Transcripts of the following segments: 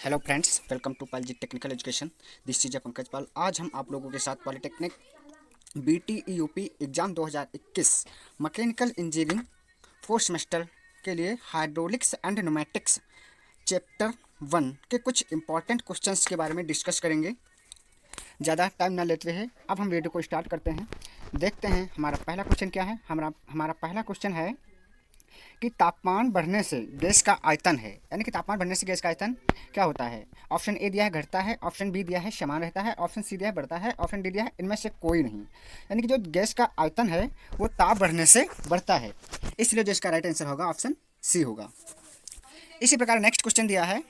Hello friends, welcome to Pal ji technical education. This is Pankaj Pal. आज हम आप लोगों के साथ polytechnic BTEUP exam 2021 mechanical engineering fourth semester के लिए हाइड्रोलिक्स एंड न्यूमेटिक्स चैप्टर 1 के कुछ इंपॉर्टेंट क्वेश्चंस के बारे में डिस्कस करेंगे। ज़्यादा टाइम ना लेते हुए अब हम वीडियो को स्टार्ट करते हैं। देखते हैं हमारा पहला क्वेश्चन क्या है। हमारा पहला क्वेश्चन है कि तापमान बढ़ने से गैस का आयतन है, यानी कि तापमान बढ़ने से गैस का आयतन क्या होता है। ऑप्शन ए दिया है घटता है, ऑप्शन बी दिया है समान रहता है, ऑप्शन सी दिया है बढ़ता है, ऑप्शन डी दिया है इनमें से कोई नहीं। यानी कि जो गैस का आयतन है वो ताप बढ़ने से बढ़ता है, इसलिए जो इसका राइट आंसर होगा ऑप्शन सी होगा। इसी प्रकार नेक्स्ट क्वेश्चन दिया है,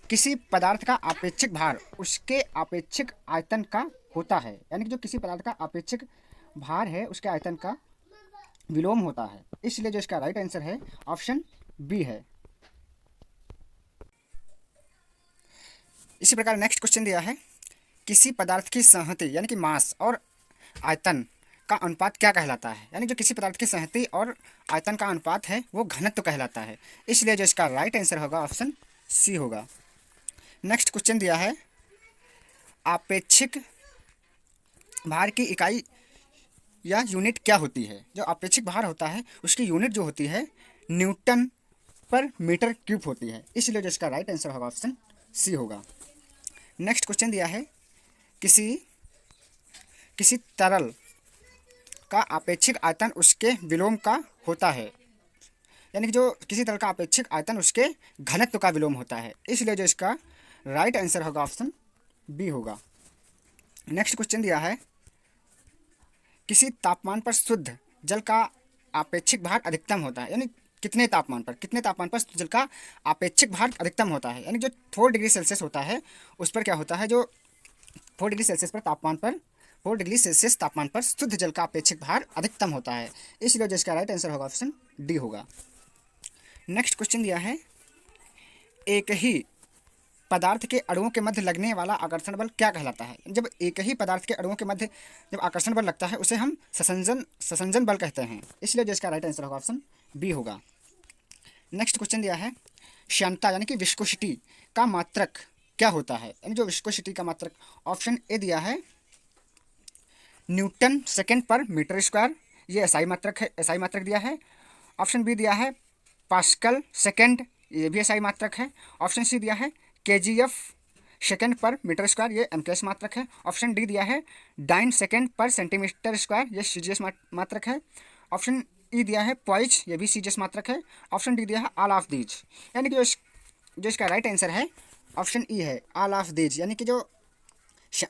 किसी पदार्थ का आपेक्षिक भार उसके आपेक्षिक आयतन का होता है, यानी कि जो किसी पदार्थ का आपेक्षिक भार है उसके आयतन का विलोम होता है, इसलिए जो इसका राइट आंसर है ऑप्शन बी है। इसी प्रकार नेक्स्ट क्वेश्चन दिया है, किसी पदार्थ की संहति यानी कि मास और आयतन का अनुपात क्या कहलाता है। यानी जो किसी पदार्थ की संहति और आयतन का अनुपात है वो घनत्व कहलाता है, इसलिए जो इसका राइट आंसर होगा ऑप्शन सी होगा। नेक्स्ट क्वेश्चन दिया है, आपेक्षिक भार की इकाई या यूनिट क्या होती है। जो आपेक्षिक भार होता है उसकी यूनिट जो होती है न्यूटन पर मीटर क्यूब होती है, इसलिए जो इसका राइट आंसर होगा ऑप्शन सी होगा। नेक्स्ट क्वेश्चन दिया है, किसी किसी तरल का आपेक्षिक आयतन उसके विलोम का होता है, यानी कि जो किसी तरल का आपेक्षिक आयतन उसके घनत्व का विलोम होता है, इसलिए जो इसका राइट आंसर होगा ऑप्शन बी होगा। नेक्स्ट क्वेश्चन दिया है, किसी तापमान पर शुद्ध जल का आपेक्षिक भार अधिकतम होता है, यानी कितने तापमान पर शुद्ध जल का आपेक्षिक भार अधिकतम होता है। यानी जो 4 डिग्री सेल्सियस होता है उस पर क्या होता है, जो 4 डिग्री सेल्सियस तापमान पर शुद्ध जल का आपेक्षिक भार अधिकतम होता है, इसलिए जो इसका राइट आंसर होगा ऑप्शन डी होगा। नेक्स्ट क्वेश्चन दिया है, एक ही पदार्थ के अणुओं के मध्य लगने वाला आकर्षण बल क्या कहलाता है। जब एक ही पदार्थ के अणुओं के मध्य जब आकर्षण बल लगता है उसे हम ससंजन बल कहते हैं, इसलिए जो इसका राइट आंसर होगा ऑप्शन बी होगा। नेक्स्ट क्वेश्चन दिया है, श्यानता यानी कि विस्कोसिटी का मात्रक क्या होता है। यानी जो विस्कोसिटी का मात्रक, ऑप्शन ए दिया है न्यूटन सेकेंड पर मीटर स्क्वायर, ये एसआई मात्रक है, एसआई मात्रक दिया है। ऑप्शन बी दिया है पास्कल सेकेंड, ये भी एसआई मात्रक है। ऑप्शन सी दिया है KGF सेकेंड पर मीटर स्क्वायर, ये MKS मात्रक है। ऑप्शन डी दिया है डाइन सेकेंड पर सेंटीमीटर स्क्वायर, ये CGS मात्रक है। ऑप्शन ई दिया है पॉइज, ये भी CGS मात्रक है। ऑप्शन डी दिया है ऑल ऑफ दीज, यानी कि जो इसका राइट आंसर है ऑप्शन ई है ऑल ऑफ दीज, यानी कि जो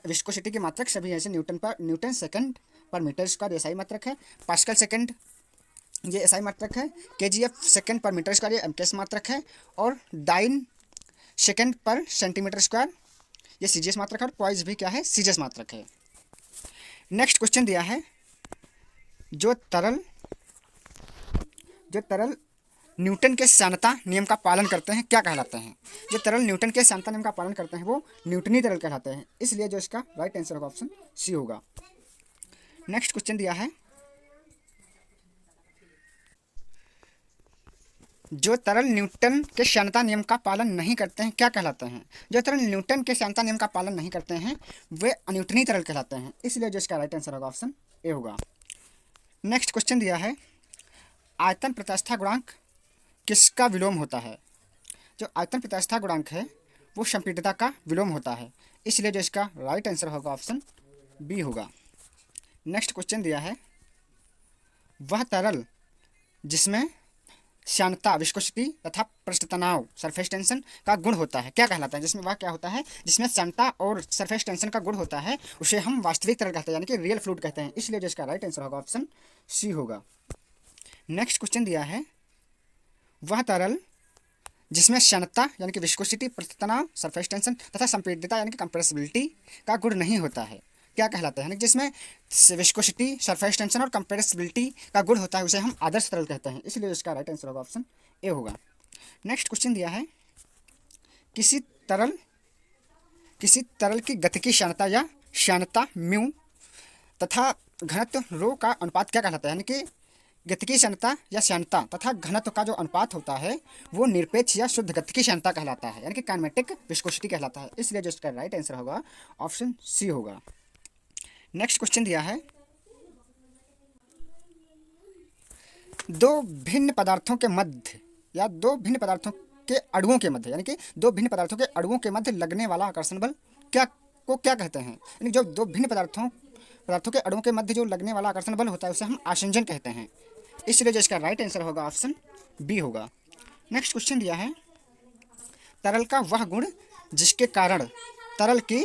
विस्कोसिटी की मात्रक सभी ऐसे न्यूटन सेकेंड पर मीटर स्क्वायर एसआई मात्रक है, पास्कल सेकेंड ये एसआई मात्रक है, KGF सेकेंड पर मीटर स्क्वायर ये MKS मात्रक है, और डाइन सेकेंड पर सेंटीमीटर स्क्वायर ये CGS मात्रक है, और पॉइज भी क्या है CGS मात्रक है। नेक्स्ट क्वेश्चन दिया है, जो तरल न्यूटन के श्यानता नियम का पालन करते हैं क्या कहलाते हैं। जो तरल न्यूटन के श्यानता नियम का पालन करते हैं वो न्यूटनी तरल कहलाते हैं, इसलिए जो इसका राइट आंसर होगा ऑप्शन सी होगा। नेक्स्ट क्वेश्चन दिया है, जो तरल न्यूटन के श्यानता नियम का पालन नहीं करते हैं क्या कहलाते हैं। जो तरल न्यूटन के श्यानता नियम का पालन नहीं करते हैं वे अन्यूटनी तरल कहलाते हैं, इसलिए जो इसका राइट आंसर होगा ऑप्शन ए होगा। नेक्स्ट क्वेश्चन दिया है, आयतन प्रत्यास्थता गुणांक किसका विलोम होता है। जो आयतन प्रत्यास्थता गुणांक है वो संपीड्यता का विलोम होता है, इसलिए जो इसका राइट आंसर होगा ऑप्शन बी होगा। नेक्स्ट क्वेश्चन दिया है, वह तरल जिसमें श्यानता विस्कोसिटी तथा पृष्ठ तनाव सरफेस टेंशन का गुण होता है क्या कहलाता है। जिसमें वह क्या होता है, जिसमें श्यानता और सरफेस टेंशन का गुण होता है उसे हम वास्तविक तरल कहते हैं, यानी कि रियल फ्लूइड कहते हैं, इसलिए जो इसका राइट आंसर होगा ऑप्शन सी होगा। नेक्स्ट क्वेश्चन दिया है, वह तरल जिसमें श्यानता यानी कि विस्कोसिटी पृष्ठ तनाव सरफेस टेंशन तथा संपीड्यता यानी कि कंप्रेसिबिलिटी का गुण नहीं होता है क्या कहलाता है। जिसमें विस्कोसिटी सरफेस टेंशन और कंप्रेसिबिलिटी का गुण होता है उसे हम आदर्श तरल कहते हैं, इसलिए इसका राइट आंसर होगा ऑप्शन ए होगा। नेक्स्ट क्वेश्चन दिया है, किसी तरल की गतिकी श्यानता या श्यानता म्यू तथा घनत्व रो का अनुपात क्या कहलाता है। यानी कि गतिकी श्यानता या श्यानता तथा घनत्व का जो अनुपात होता है वो निरपेक्ष या शुद्ध गतिकी श्यानता कहलाता है, यानी कि काइनेमेटिक विस्कोसिटी कहलाता है। इसलिए जो इसका राइट आंसर होगा ऑप्शन सी होगा। नेक्स्ट क्वेश्चन दिया है, दो भिन्न पदार्थों के मध्य या दो भिन्न पदार्थों के अणुओं के मध्य, यानी कि दो भिन्न पदार्थों के अणुओं के मध्य लगने वाला आकर्षण बल क्या कहते हैं? यानी जो दो भिन्न पदार्थों के अणुओं के मध्य जो लगने वाला आकर्षण बल होता है उसे हम आसंजन कहते हैं। इसलिए जो इसका राइट आंसर होगा ऑप्शन बी होगा। नेक्स्ट क्वेश्चन दिया है, तरल का वह गुण जिसके कारण तरल की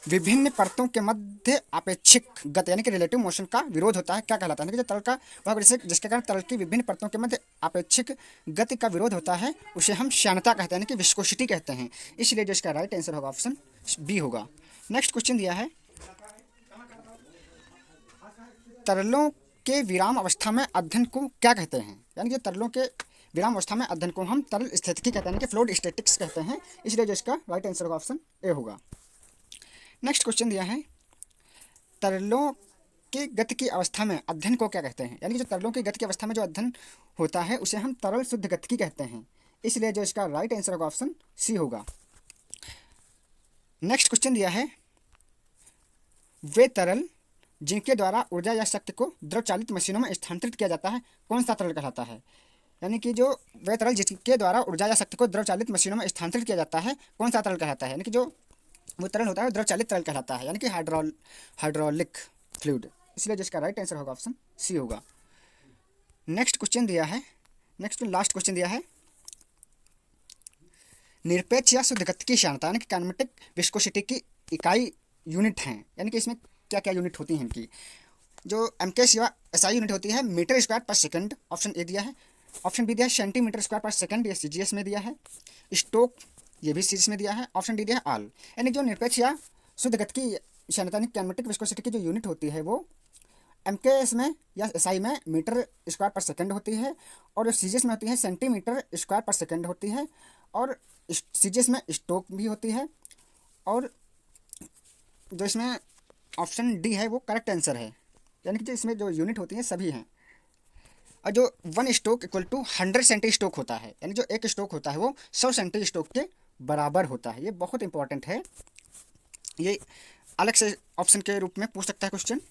विभिन्न परतों के मध्य आपेक्षिक गति यानी कि रिलेटिव मोशन का विरोध होता है, क्या कहलाता है? कि जो तरल का वह गुण जिसके कारण तरल की विभिन्न परतों के मध्य आपेक्षिक गति का विरोध होता है उसे हम श्यानता कहते हैं, यानी कि विस्कोसिटी कहते हैं। इसलिए जो इसका राइट आंसर होगा ऑप्शन बी होगा। नेक्स्ट क्वेश्चन दिया है, तरलों के विराम अवस्था में अध्ययन को क्या कहते हैं? यानी कि तरलों के विराम अवस्था में अध्ययन को हम तरल स्थितिकी कहते हैं, कि फ्लूइड स्टैटिक्स कहते हैं। इसलिए जो इसका राइट आंसर होगा ऑप्शन ए होगा। नेक्स्ट क्वेश्चन दिया है, तरलों की गति की अवस्था में अध्ययन को क्या कहते हैं? यानी कि जो तरलों की गति की अवस्था में जो अध्ययन होता है उसे हम तरल शुद्ध गतिकी कहते हैं। इसलिए जो इसका राइट आंसर होगा ऑप्शन सी होगा। नेक्स्ट क्वेश्चन दिया है, वे तरल जिनके द्वारा ऊर्जा या शक्ति को द्रव चालित मशीनों में स्थानांतरित किया जाता है कौन सा तरल कहलाता है? यानी कि जो वे तरल जिसके द्वारा ऊर्जा या शक्ति को द्रव चालित मशीनों में स्थानांतरित किया जाता है कौन सा तरल कहलाता है? यानी कि जो वो तरल होता है द्रव चालित तरल कहलाता है, यानी कि हाइड्रोलिक फ्लूइड। इसलिए जिसका राइट आंसर होगा ऑप्शन सी होगा। नेक्स्ट क्वेश्चन दिया है, नेक्स्ट लास्ट क्वेश्चन दिया है, निरपेक्ष या शुद्ध गतिकी श्यानता यानी कि काइनेमेटिक विस्कोसिटी की इकाई यूनिट हैं, यानी कि इसमें क्या क्या यूनिट होती हैं इनकी? जो एमकेएस या एसआई यूनिट होती है मीटर स्क्वायर पर सेकंड, ऑप्शन ए दिया है। ऑप्शन बी दिया है सेंटीमीटर स्क्वायर पर सेकंड, ये सीजीएस में दिया है। स्टोक, ये भी सीरीज में दिया है। ऑप्शन डी दिया है आल। यानी जो निरपेक्ष या शुद्ध गतिकी श्यानता यानी काइनेमेटिक विस्कोसिटी की जो यूनिट होती है वो एमकेएस में या एसआई में मीटर स्क्वायर पर सेकंड होती है, और जो सीजीएस में होती है सेंटीमीटर स्क्वायर पर सेकंड होती है, और सीजीएस में स्टोक भी होती है। और जो इसमें ऑप्शन डी है वो करेक्ट आंसर है, यानी कि जो इसमें जो यूनिट होती है सभी हैं। और जो 1 stoke equal to 100 centistoke होता है, यानी जो एक स्टोक होता है वो 100 सेंटी स्टोक के बराबर होता है। ये बहुत इंपॉर्टेंट है, ये अलग से ऑप्शन के रूप में पूछ सकता है क्वेश्चन।